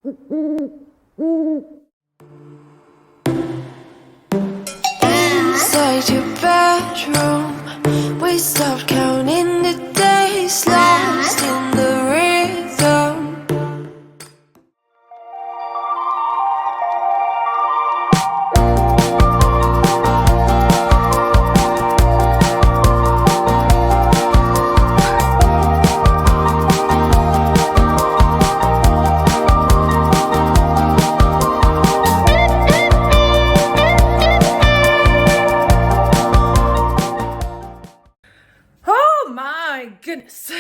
Inside your bedroom, we stopped counting the days, lost in the rhythm. Goodness.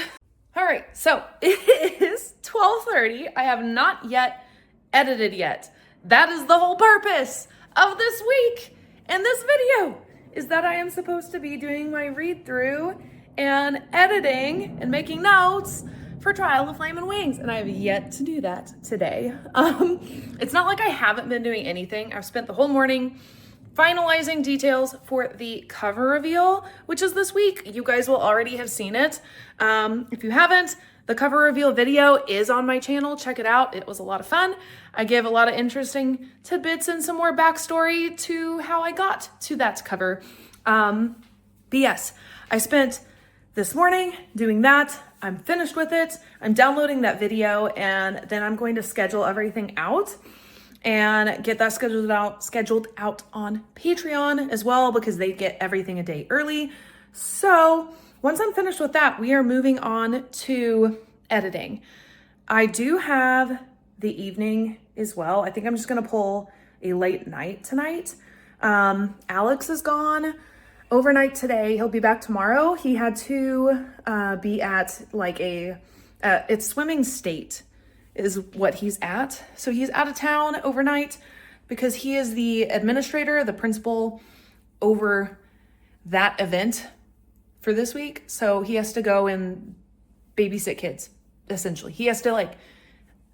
All right, so it is 12:30. I have not yet edited yet. That is the whole purpose of this week and this video, is that I am supposed to be doing my read through and editing and making notes for Trial of Flame and Wings, and I have yet to do that today. It's not like I haven't been doing anything. I've spent the whole morning finalizing details for the cover reveal, which is this week. You guys will already have seen it. If you haven't, the cover reveal video is on my channel. Check it out. It was a lot of fun. I gave a lot of interesting tidbits and some more backstory to how I got to that cover. But yes, I spent this morning doing that. I'm finished with it. I'm downloading that video, and then I'm going to schedule everything out and get that scheduled out on Patreon as well, because they get everything a day early. So once I'm finished with that, we are moving on to editing. I do have the evening as well. I think I'm just gonna pull a late night tonight. Alex is gone overnight today. He'll be back tomorrow. He had to be at like it's swimming state is what he's at. So he's out of town overnight because he is the administrator, the principal over that event for this week. So he has to go and babysit kids, essentially. He has to like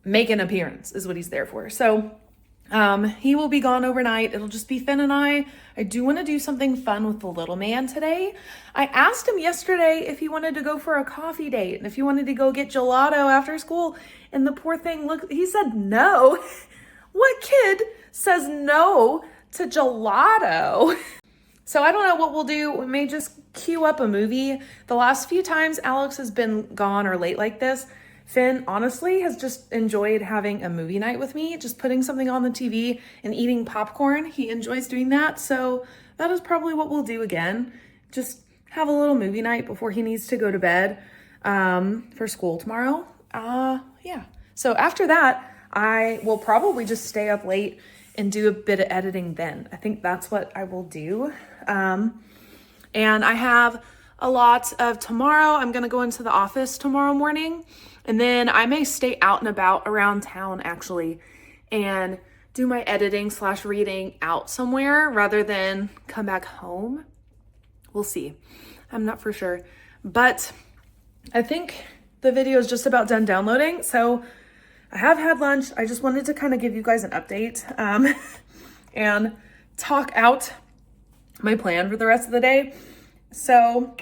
make an appearance is what he's there for. So he will be gone overnight. It'll just be Finn and I. I do want to do something fun with the little man today. I asked him yesterday if he wanted to go for a coffee date and if he wanted to go get gelato after school. And the poor thing, look, he said no. What kid says no to gelato? So I don't know what we'll do. We may just queue up a movie. The last few times Alex has been gone or late like this, Finn honestly has just enjoyed having a movie night with me, just putting something on the TV and eating popcorn. He enjoys doing that. So that is probably what we'll do again. Just have a little movie night before he needs to go to bed for school tomorrow. Yeah. So after that, I will probably just stay up late and do a bit of editing then. I think that's what I will do. And I have a lot of tomorrow. I'm going to go into the office tomorrow morning. And then I may stay out and about around town actually and do my editing / reading out somewhere rather than come back home. We'll see. I'm not for sure. But I think the video is just about done downloading. So I have had lunch. I just wanted to kind of give you guys an update and talk out my plan for the rest of the day. So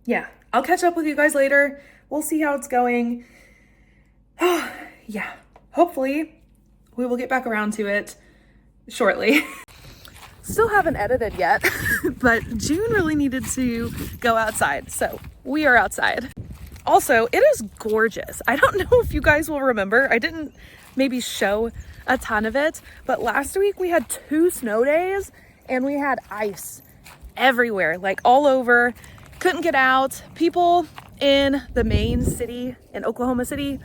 yeah, I'll catch up with you guys later. We'll see how it's going. Yeah, hopefully we will get back around to it shortly. Still haven't edited yet, but June really needed to go outside. So we are outside. Also, it is gorgeous. I don't know if you guys will remember. I didn't maybe show a ton of it, but last week we had 2 snow days and we had ice everywhere, like all over. Couldn't get out. People in the main city in Oklahoma City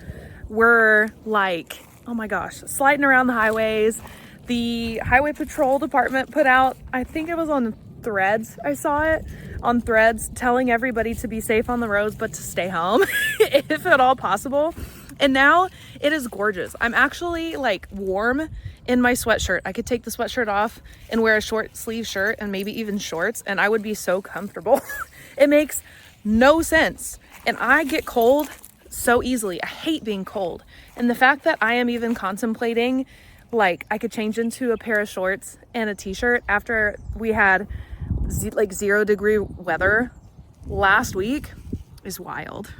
were like, oh my gosh, sliding around the highways. The highway patrol department put out, I think it was on Threads, I saw it on Threads, telling everybody to be safe on the roads but to stay home if at all possible. And now it is gorgeous. I'm actually like warm in my sweatshirt. I could take the sweatshirt off and wear a short sleeve shirt and maybe even shorts and I would be so comfortable. It makes no sense. And I get cold so easily. I hate being cold. And the fact that I am even contemplating like I could change into a pair of shorts and a t-shirt after we had like 0-degree weather last week is wild.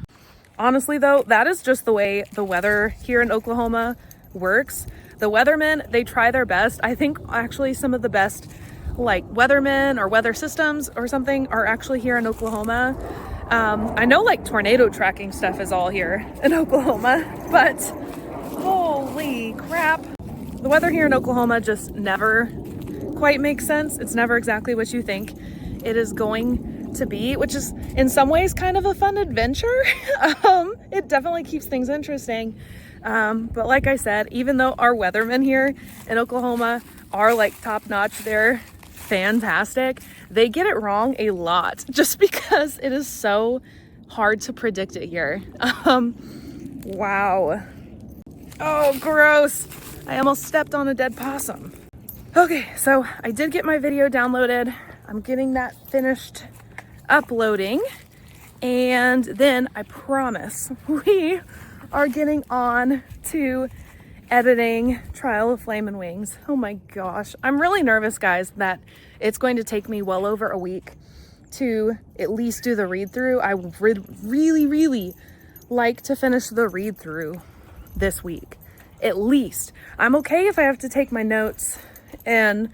Honestly though, that is just the way the weather here in Oklahoma works. The weathermen, they try their best. I think actually some of the best like weathermen or weather systems or something are actually here in Oklahoma. I know like tornado tracking stuff is all here in Oklahoma, but holy crap. The weather here in Oklahoma just never quite makes sense. It's never exactly what you think it is going to be, which is in some ways kind of a fun adventure. It definitely keeps things interesting. But like I said, even though our weathermen here in Oklahoma are like top notch, they're fantastic, they get it wrong a lot just because it is so hard to predict it here. Wow. Oh, gross. I almost stepped on a dead possum. Okay, so I did get my video downloaded. I'm getting that finished uploading. And then I promise we are getting on to editing Trial of Flame and Wings. Oh my gosh. I'm really nervous, guys, that it's going to take me well over a week to at least do the read through. I would really like to finish the read through this week. At least. I'm okay if I have to take my notes and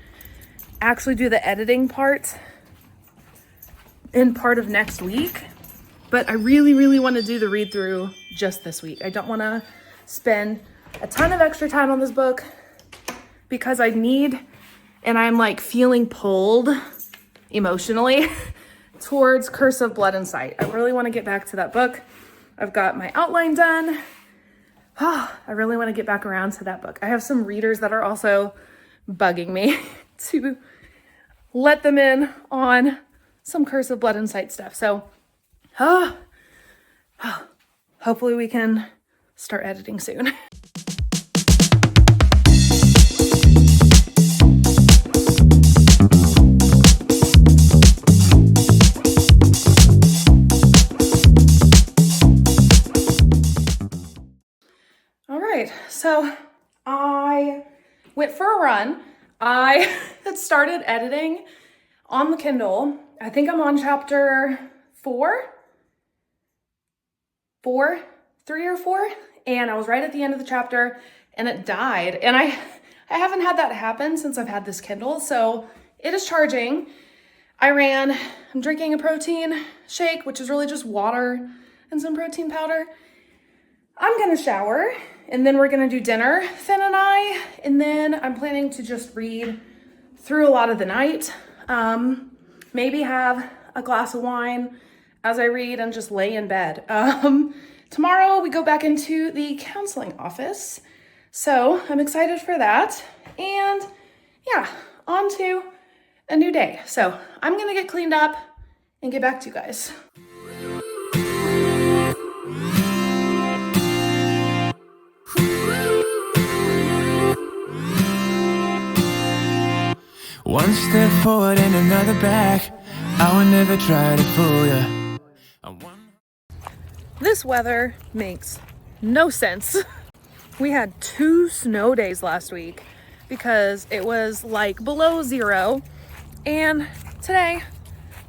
actually do the editing part in part of next week. But I really want to do the read through just this week. I don't want to spend a ton of extra time on this book because I need, and I'm like feeling pulled emotionally towards Curse of Blood and Sight. I really want to get back to that book. I've got my outline done. I really want to get back around to that book. I have some readers that are also bugging me to let them in on some Curse of Blood and Sight stuff. So, hopefully we can start editing soon. So I went for a run. I had started editing on the Kindle. I think I'm on chapter 3 or 4. And I was right at the end of the chapter and it died. And I haven't had that happen since I've had this Kindle. So it is charging. I'm drinking a protein shake, which is really just water and some protein powder. I'm gonna shower and then we're gonna do dinner, Finn and I, and then I'm planning to just read through a lot of the night. Maybe have a glass of wine as I read and just lay in bed. Tomorrow we go back into the counseling office. So I'm excited for that. And yeah, on to a new day. So I'm gonna get cleaned up and get back to you guys. One step forward and another back. I would never try to fool you. This weather makes no sense. We had 2 snow days last week because it was like below 0. And today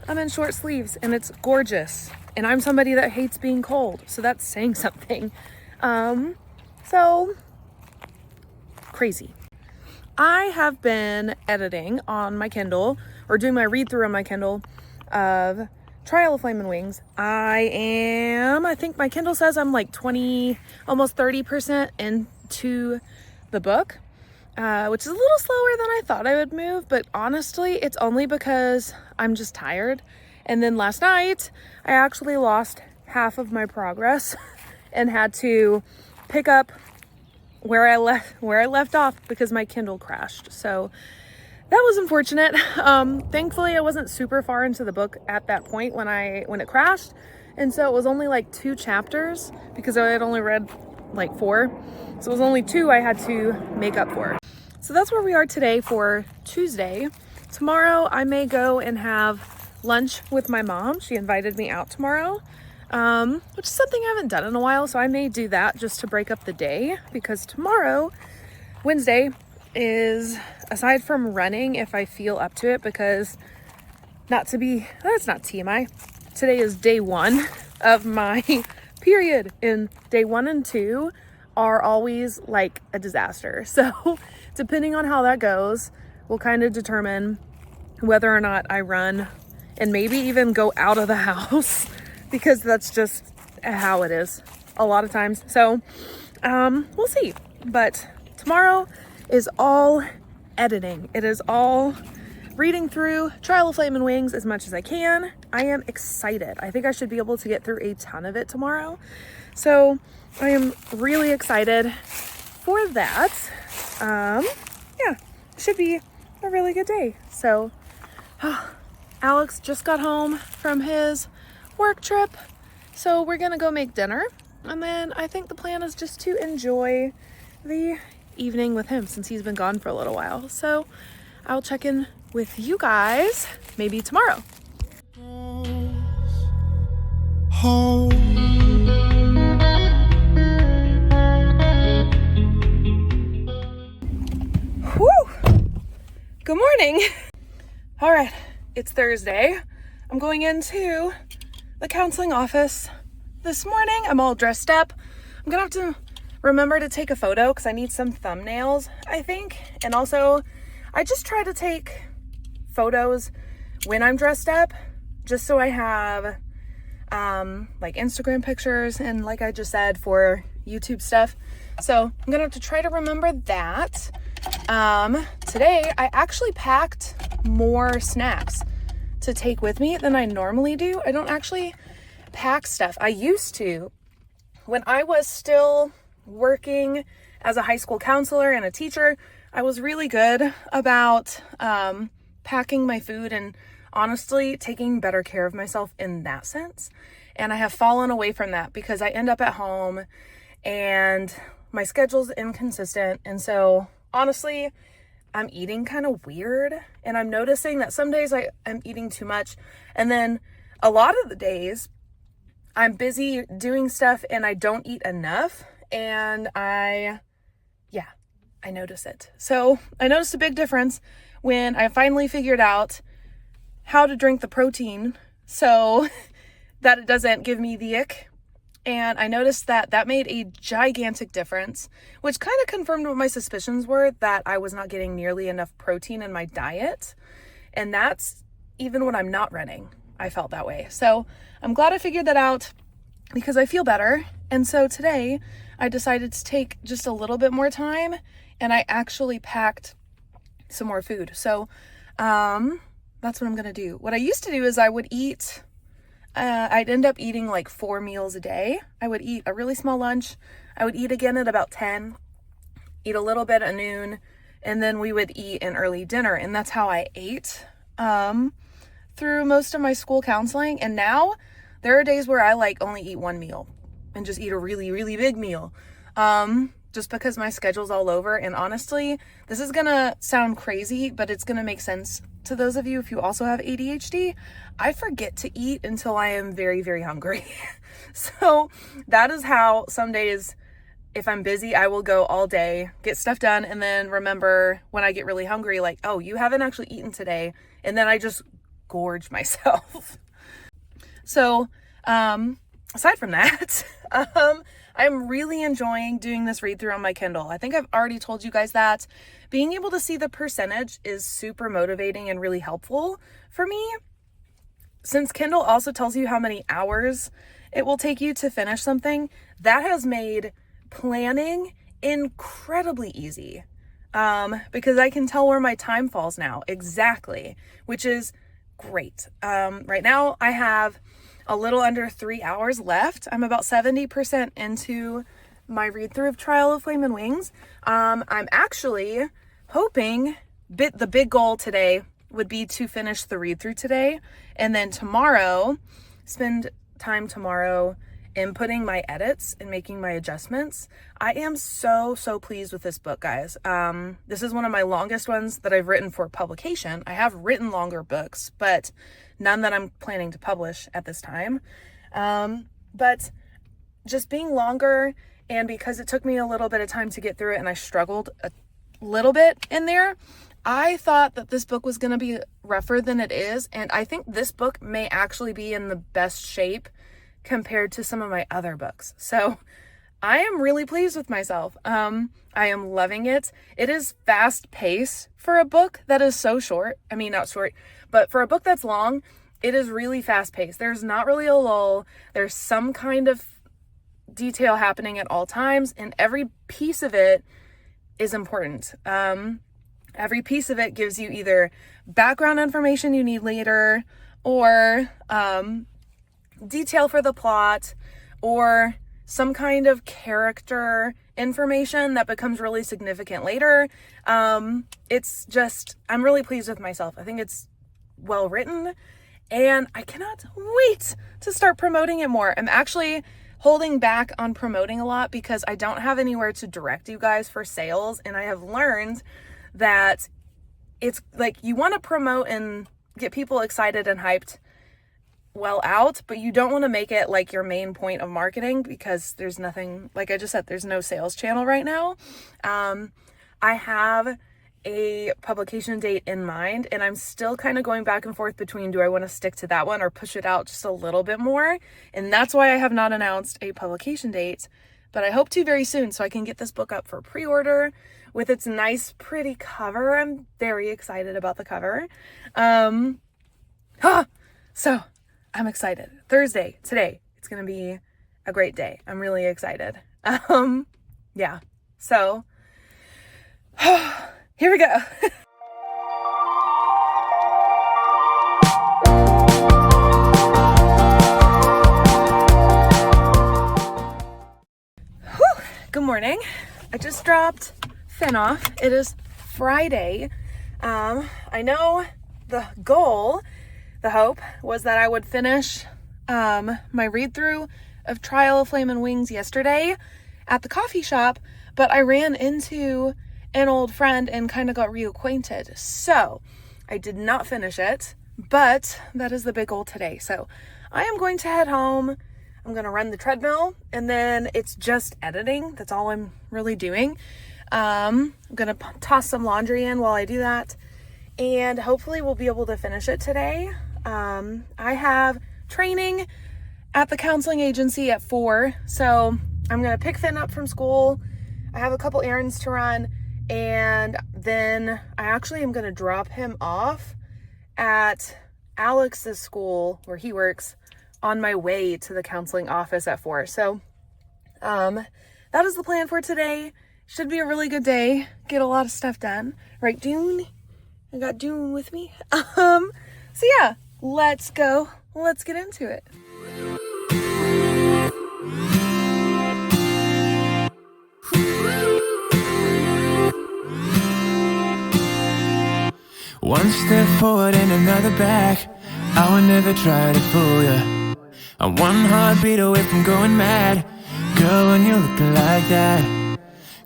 I'm in short sleeves and it's gorgeous. And I'm somebody that hates being cold. So that's saying something. So crazy. I have been editing on my Kindle or doing my read through on my Kindle of Trial of Flame and Wings. I think my Kindle says I'm like 20, almost 30% into the book, which is a little slower than I thought I would move, but honestly, it's only because I'm just tired. And then last night, I actually lost half of my progress and had to pick up where I left off because my Kindle crashed. So that was unfortunate. Thankfully I wasn't super far into the book at that point when it crashed. And so it was only like 2 chapters because I had only read like 4. So it was only 2 I had to make up for. So that's where we are today for Tuesday. Tomorrow I may go and have lunch with my mom. She invited me out tomorrow. Which is something I haven't done in a while, so I may do that just to break up the day, because tomorrow, Wednesday, is, aside from running if I feel up to it, because that's not TMI, today is day 1 of my period. In day 1 and 2, are always like a disaster. So depending on how that goes will kind of determine whether or not I run and maybe even go out of the house because that's just how it is a lot of times. So we'll see. But tomorrow is all editing. It is all reading through Trial of Flame and Wings as much as I can. I am excited. I think I should be able to get through a ton of it tomorrow. So I am really excited for that. Yeah, should be a really good day. So Alex just got home from his work trip. So we're gonna go make dinner. And then I think the plan is just to enjoy the evening with him since he's been gone for a little while. So I'll check in with you guys maybe tomorrow. Whew. Good morning. All right, it's Thursday. I'm going into the counseling office this morning. I'm all dressed up. I'm gonna have to remember to take a photo because I need some thumbnails, I think. And also, I just try to take photos when I'm dressed up, just so I have like Instagram pictures and like I just said for YouTube stuff. So I'm gonna have to try to remember that. Today I actually packed more snacks to take with me than I normally do. I don't actually pack stuff. I used to when I was still working as a high school counselor and a teacher. I was really good about packing my food and honestly taking better care of myself in that sense. And I have fallen away from that because I end up at home and my schedule's inconsistent. And so honestly, I'm eating kind of weird, and I'm noticing that some days I'm eating too much. And then a lot of the days I'm busy doing stuff and I don't eat enough, and I notice it. So I noticed a big difference when I finally figured out how to drink the protein so that it doesn't give me the ick. And I noticed that that made a gigantic difference, which kind of confirmed what my suspicions were, that I was not getting nearly enough protein in my diet. And that's even when I'm not running, I felt that way. So I'm glad I figured that out because I feel better. And so today I decided to take just a little bit more time, and I actually packed some more food. So that's what I'm gonna do. What I used to do is I would eat, I'd end up eating like 4 meals a day. I would eat a really small lunch. I would eat again at about 10, eat a little bit at noon, and then we would eat an early dinner. And that's how I ate through most of my school counseling. And now there are days where I like only eat 1 meal and just eat a really, really big meal. Just because my schedule's all over. And honestly, this is gonna sound crazy, but it's gonna make sense to those of you if you also have ADHD. I forget to eat until I am very, very hungry. So that is how some days, if I'm busy, I will go all day, get stuff done, and then remember when I get really hungry, like, oh, you haven't actually eaten today. And then I just gorge myself. So, aside from that, I'm really enjoying doing this read through on my Kindle. I think I've already told you guys that. Being able to see the percentage is super motivating and really helpful for me. Since Kindle also tells you how many hours it will take you to finish something, that has made planning incredibly easy. Because I can tell where my time falls now exactly, which is great. Right now I have a little under 3 hours left. I'm about 70% into my read through of Trial of Flame and Wings. I'm actually hoping the big goal today would be to finish the read through today, and then tomorrow spend time tomorrow inputting my edits and making my adjustments. I am so pleased with this book, guys. This is one of my longest ones that I've written for publication. I have written longer books, but none that I'm planning to publish at this time. But just being longer, and because it took me a little bit of time to get through it and I struggled a little bit in there, I thought that this book was going to be rougher than it is. And I think this book may actually be in the best shape compared to some of my other books. So I am really pleased with myself. I am loving it. It is fast paced for a book that is so short. I mean, not short, but for a book that's long, it is really fast paced. There's not really a lull. There's some kind of detail happening at all times, and every piece of it is important. Every piece of it gives you either background information you need later, or detail for the plot, or some kind of character information that becomes really significant later. It's just, I'm really pleased with myself. I think it's well written, and I cannot wait to start promoting it more. I'm actually holding back on promoting a lot because I don't have anywhere to direct you guys for sales, and I have learned that it's like you want to promote and get people excited and hyped well out, but you don't want to make it like your main point of marketing because there's nothing, like I just said, there's no sales channel right now. I have a publication date in mind, and I'm still kind of going back and forth between, do I want to stick to that one or push it out just a little bit more? And that's why I have not announced a publication date, but I hope to very soon so I can get this book up for pre-order with its nice, pretty cover. I'm very excited about the cover. So I'm excited. Thursday, today, it's going to be a great day. I'm really excited. Yeah. So, here we go. Good morning. I just dropped Finn off. It is Friday. I know the goal, the hope, was that I would finish my read-through of Trial of Flame and Wings yesterday at the coffee shop, but I ran into an old friend and kind of got reacquainted. So I did not finish it, but that is the big goal today. So I am going to head home. I'm going to run the treadmill, and then it's just editing. That's all I'm really doing. I'm going to toss some laundry in while I do that, and hopefully we'll be able to finish it today. I have training at the counseling agency at 4, so I'm going to pick Finn up from school. I have a couple errands to run, and then I actually am going to drop him off at Alex's school where he works on my way to the counseling office at 4. So that is the plan for today. Should be a really good day. Get a lot of stuff done. Right, Dune? I got Dune with me. So yeah, let's go. Let's get into it. One step forward and another back. I would never try to fool ya. I'm one heartbeat away from going mad. Girl, when you're looking like that,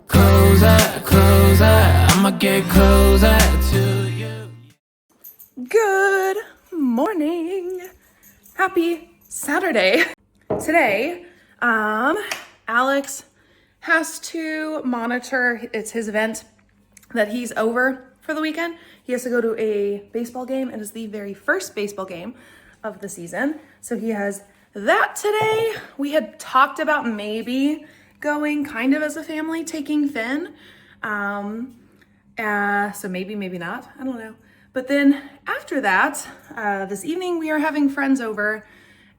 closer, closer, I'ma get closer to you. Good morning. Happy Saturday. Today, Alex has to monitor, it's his event that he's over for the weekend. He has to go to a baseball game. It is the very first baseball game of the season. So he has that today. We had talked about maybe going kind of as a family, taking Finn. So maybe not, I don't know. But then after that, this evening we are having friends over,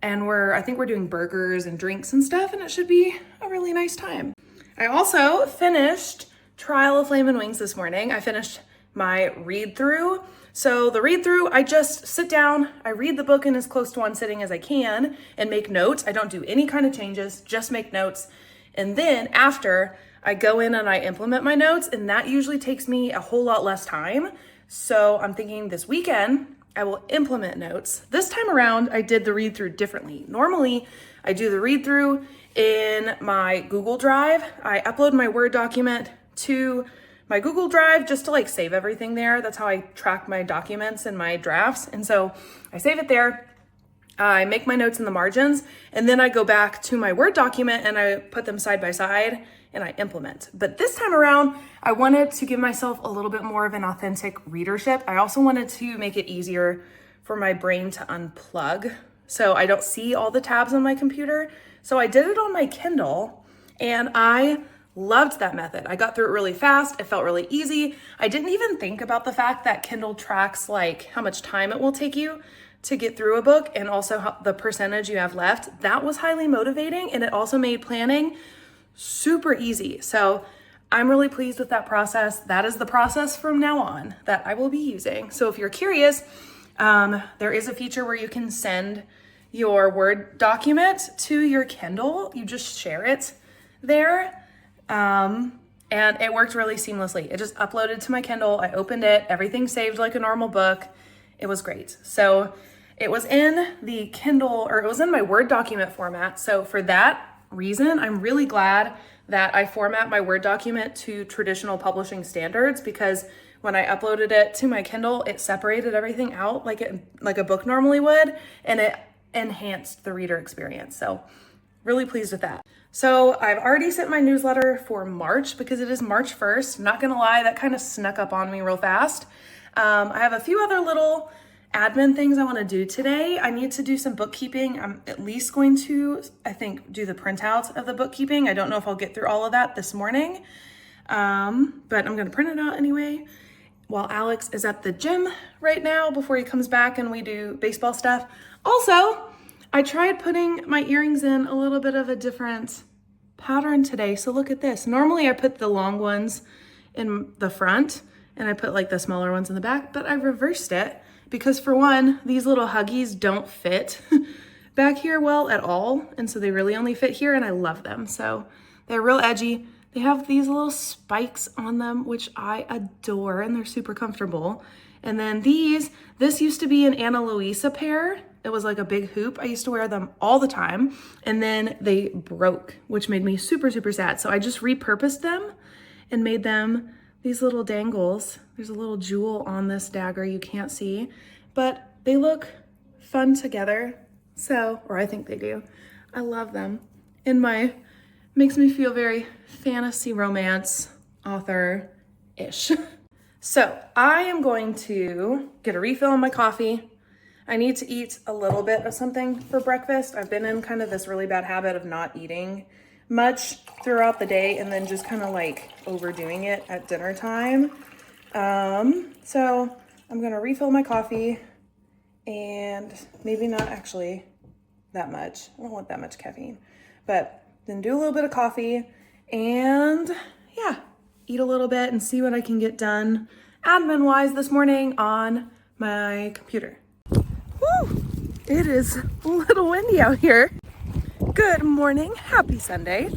and I think we're doing burgers and drinks and stuff, and it should be a really nice time. I also finished Trial of Flame and Wings this morning. I finished my read through. So the read through, I just sit down, I read the book in as close to one sitting as I can and make notes. I don't do any kind of changes, just make notes. And then after, I go in and I implement my notes, and that usually takes me a whole lot less time. So I'm thinking this weekend, I will implement notes. This time around, I did the read through differently. Normally, I do the read through in my Google Drive. I upload my Word document to my Google Drive just to like save everything there. That's how I track my documents and my drafts. And so I save it there. I make my notes in the margins, and then I go back to my Word document and I put them side by side and I implement. But this time around, I wanted to give myself a little bit more of an authentic readership. I also wanted to make it easier for my brain to unplug so I don't see all the tabs on my computer. So I did it on my Kindle, And I loved that method. I got through it really fast. It felt really easy. I didn't even think about the fact that Kindle tracks like how much time it will take you to get through a book and also the percentage you have left. That was highly motivating, and it also made planning super easy. So I'm really pleased with that process. That is the process from now on that I will be using. So if you're curious, there is a feature where you can send your Word document to your Kindle. You just share it there. And it worked really seamlessly. It just uploaded to my Kindle. I opened it, everything saved like a normal book. It was great. So it was in the Kindle, or it was in my Word document format. So for that reason, I'm really glad that I format my Word document to traditional publishing standards, because when I uploaded it to my Kindle, it separated everything out like a book normally would, and it enhanced the reader experience. So really pleased with that. So I've already sent my newsletter for March because it is March 1st. Not gonna lie, that kind of snuck up on me real fast. I have a few other little admin things I want to do today. I need to do some bookkeeping. I'm at least going to, I think, do the printouts of the bookkeeping. I don't know if I'll get through all of that this morning, but I'm going to print it out anyway while Alex is at the gym right now before he comes back and we do baseball stuff. Also, I tried putting my earrings in a little bit of a different pattern today. So look at this. Normally I put the long ones in the front and I put like the smaller ones in the back, but I reversed it because, for one, these little huggies don't fit back here well at all. And so they really only fit here, and I love them. So they're real edgy. They have these little spikes on them, which I adore, and they're super comfortable. And then this used to be an Ana Luisa pair. It was like a big hoop. I used to wear them all the time. And then they broke, which made me super, super sad. So I just repurposed them and made them these little dangles. There's a little jewel on this dagger you can't see, but they look fun together. So, or I think they do. I love them. And makes me feel very fantasy romance author-ish. So I am going to get a refill on my coffee. I need to eat a little bit of something for breakfast. I've been in kind of this really bad habit of not eating much throughout the day and then just kind of like overdoing it at dinner time. So I'm gonna refill my coffee, and maybe not actually that much. I don't want that much caffeine, but then do a little bit of coffee and yeah, eat a little bit and see what I can get done admin wise this morning on my computer. Woo! It is a little windy out here. Good morning, happy Sunday.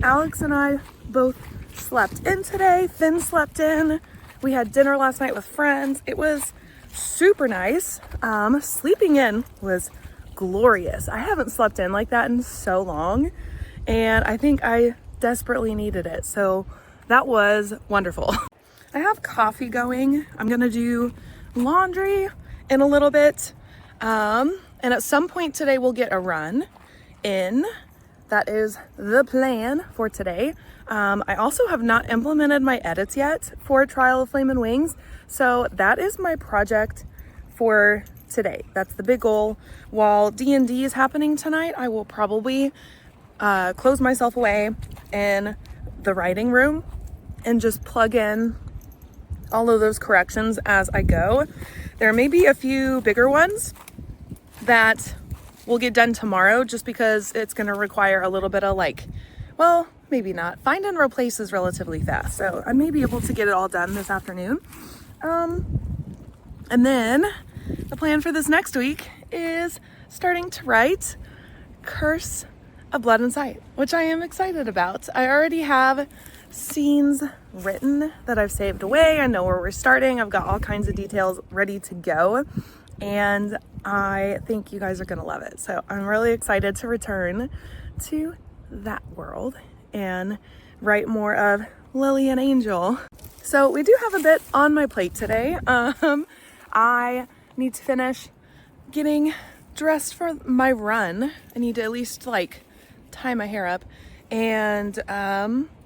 Alex and I both slept in today. Finn slept in. We had dinner last night with friends. It was super nice. Sleeping in was glorious. I haven't slept in like that in so long, and I think I desperately needed it. So that was wonderful. I have coffee going. I'm gonna do laundry in a little bit. And at some point today we'll get a run in. That is the plan for today. I also have not implemented my edits yet for Trial of Flame and Wings. So that is my project for today. That's the big goal. While D&D is happening tonight, I will probably close myself away in the writing room and just plug in all of those corrections as I go. There may be a few bigger ones that will get done tomorrow just because it's going to require a little bit of well, maybe not. Find and replace is relatively fast. So I may be able to get it all done this afternoon. And then the plan for this next week is starting to write Curse of Blood and Sight, which I am excited about. I already have scenes written that I've saved away. I know where we're starting. I've got all kinds of details ready to go, and I think you guys are gonna love it. So I'm really excited to return to that world and write more of Lily and Angel. So we do have a bit on my plate today. I need to finish getting dressed for my run. I need to at least tie my hair up and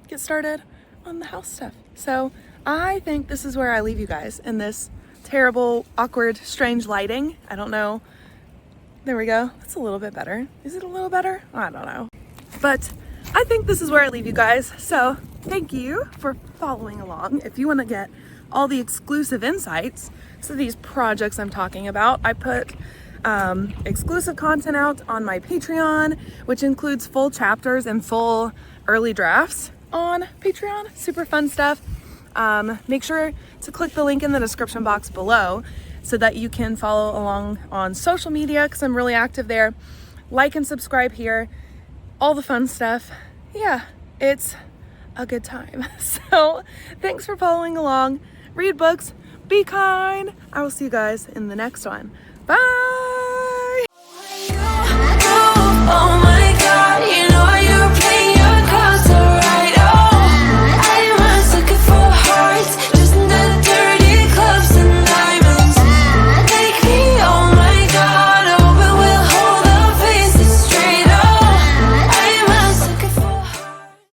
get started on the house stuff. So I think this is where I leave you guys in this terrible, awkward, strange lighting. I don't know. There we go. It's a little bit better. Is it a little better? I don't know. But I think this is where I leave you guys. So thank you for following along. If you want to get all the exclusive insights to these projects I'm talking about, I put exclusive content out on my Patreon, which includes full chapters and full early drafts on Patreon. Super fun stuff. Make sure to click the link in the description box below so that you can follow along on social media, because I'm really active there. Like and subscribe here. All the fun stuff. Yeah, it's a good time. So thanks for following along. Read books, be kind. I will see you guys in the next one. Bye.